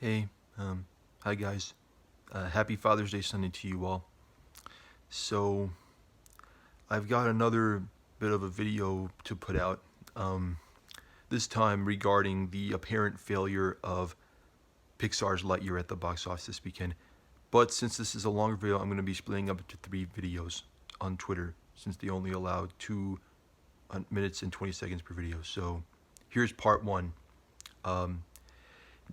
Hey, um, hi guys. Happy Father's Day Sunday to you all. So, I've got another bit of a video to put out, um, this time regarding the apparent failure of Pixar's Lightyear at the box office this weekend. But since this is a longer video, I'm going to be splitting up into 3 videos on Twitter, since they only allow 2 minutes and 20 seconds per video. So, here's part one. Um,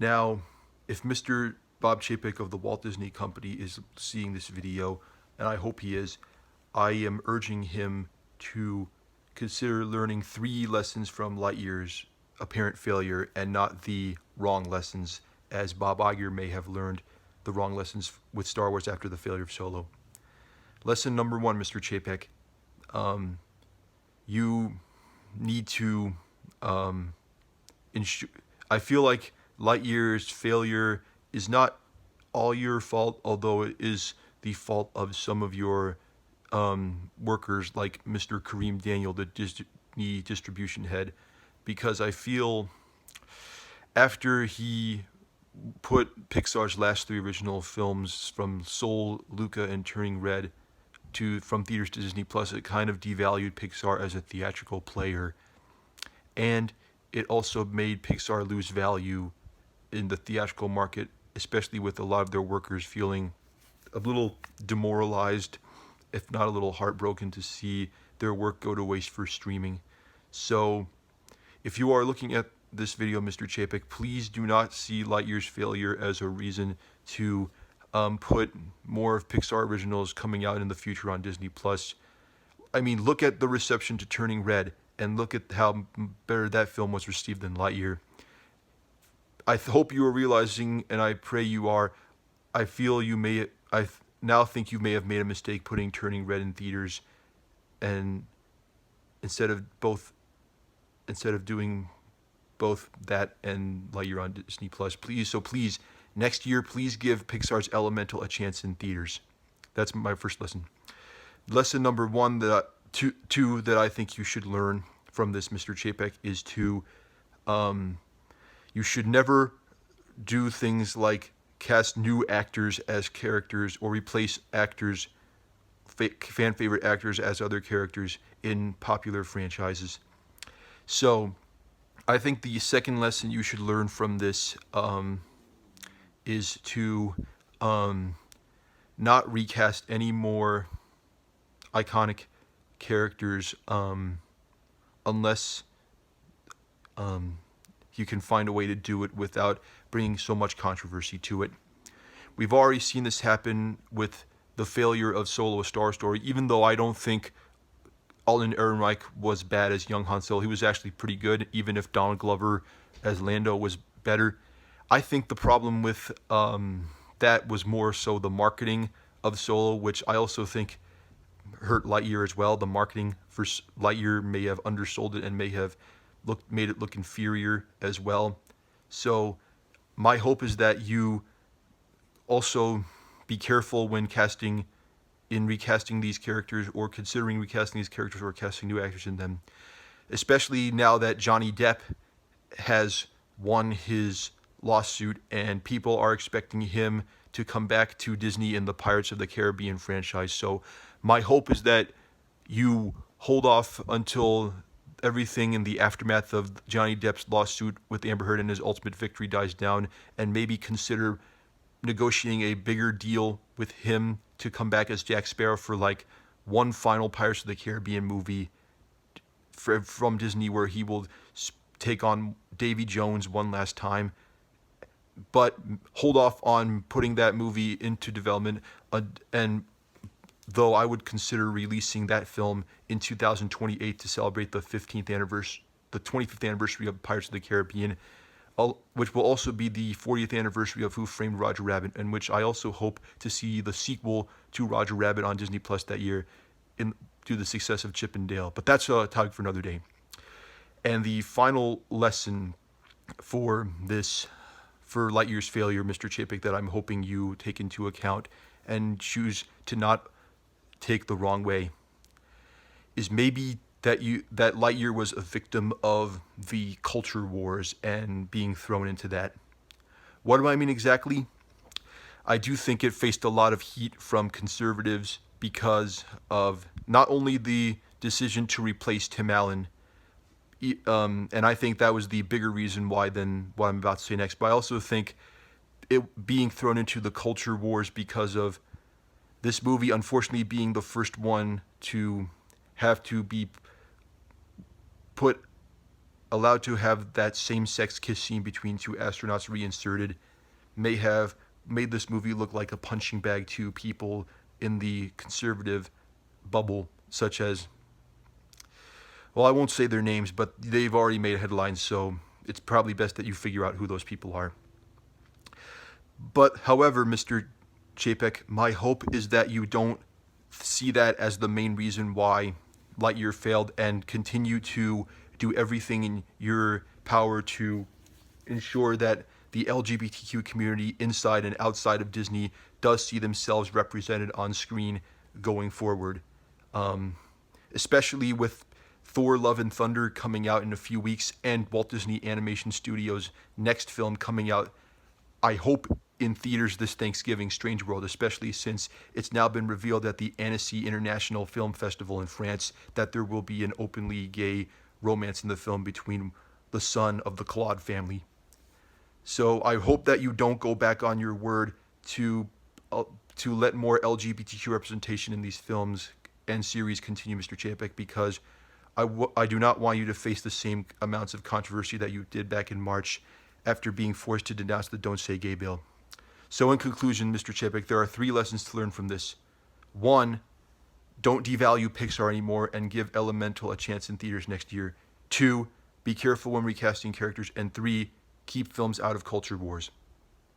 Now, if Mr. Bob Chapek of the Walt Disney Company is seeing this video, and I hope he is, I am urging him to consider learning 3 lessons from Lightyear's apparent failure and not the wrong lessons, as Bob Iger may have learned the wrong lessons with Star Wars after the failure of Solo. Lesson number 1, Mr. Chapek, you need to ensure. I feel like Lightyear's failure is not all your fault, although it is the fault of some of your workers, like Mr. Kareem Daniel, the Disney distribution head, because I feel after he put Pixar's last 3 original films, from Soul, Luca, and Turning Red, from theaters to Disney Plus, it kind of devalued Pixar as a theatrical player, and it also made Pixar lose value in the theatrical market, especially with a lot of their workers feeling a little demoralized, if not a little heartbroken, to see their work go to waste for streaming. So, if you are looking at this video, Mr. Chapek, please do not see Lightyear's failure as a reason to put more of Pixar originals coming out in the future on Disney Plus. I mean, look at the reception to Turning Red, and look at how better that film was received than Lightyear. I hope you are realizing, and I pray you are. I feel you may. Now think you may have made a mistake putting Turning Red in theaters, and instead of doing both that and Lightyear on Disney Plus. Please, next year, please give Pixar's Elemental a chance in theaters. That's my first lesson. Lesson number 1 two that I think you should learn from this, Mr. Chapek, is to you should never do things like cast new actors as characters or replace actors, fan favorite actors, as other characters in popular franchises. So, I think the second lesson you should learn from this is to not recast any more iconic characters unless you can find a way to do it without bringing so much controversy to it. We've already seen this happen with the failure of Solo: A Star Story. Even though I don't think Alden Ehrenreich was bad as young Han Solo, he was actually pretty good, even if Donald Glover as Lando was better. I think the problem with that was more so the marketing of Solo, which I also think hurt Lightyear as well. The marketing for Lightyear may have undersold it and may have made it look inferior as well. So my hope is that you also be careful when recasting these characters, or considering recasting these characters, or casting new actors in them, especially now that Johnny Depp has won his lawsuit and people are expecting him to come back to Disney in the Pirates of the Caribbean franchise. So my hope is that you hold off until everything in the aftermath of Johnny Depp's lawsuit with Amber Heard and his ultimate victory dies down, and maybe consider negotiating a bigger deal with him to come back as Jack Sparrow for like one final Pirates of the Caribbean movie from Disney, where he will take on Davy Jones one last time, but hold off on putting that movie into development. And though I would consider releasing that film in 2028 to celebrate the 25th anniversary of Pirates of the Caribbean, which will also be the 40th anniversary of Who Framed Roger Rabbit, and which I also hope to see the sequel to Roger Rabbit on Disney Plus that year, due to the success of Chip and Dale. But that's a topic for another day. And the final lesson for Lightyear's failure, Mr. Chapek, that I'm hoping you take into account and choose to not take the wrong way, is maybe that Lightyear was a victim of the culture wars and being thrown into that. What do I mean exactly? I do think it faced a lot of heat from conservatives because of not only the decision to replace Tim Allen, and I think that was the bigger reason why than what I'm about to say next, but I also think it being thrown into the culture wars because of this movie unfortunately being the first one to have to be put allowed to have that same-sex kiss scene between two astronauts reinserted may have made this movie look like a punching bag to people in the conservative bubble, such as, well, I won't say their names, but they've already made headlines, so it's probably best that you figure out who those people are. But however, Mr. Chapek, my hope is that you don't see that as the main reason why Lightyear failed and continue to do everything in your power to ensure that the LGBTQ community inside and outside of Disney does see themselves represented on screen going forward. Especially with Thor Love and Thunder coming out in a few weeks and Walt Disney Animation Studios' next film coming out, I hope, in theaters this Thanksgiving, Strange World, especially since it's now been revealed at the Annecy International Film Festival in France that there will be an openly gay romance in the film between the son of the Claude family. So I hope that you don't go back on your word to let more LGBTQ representation in these films and series continue, Mr. Chapek, because I do not want you to face the same amounts of controversy that you did back in March after being forced to denounce the Don't Say Gay bill. So in conclusion, Mr. Chapek, there are 3 lessons to learn from this. 1, don't devalue Pixar anymore and give Elemental a chance in theaters next year. 2, be careful when recasting characters. And 3, keep films out of culture wars.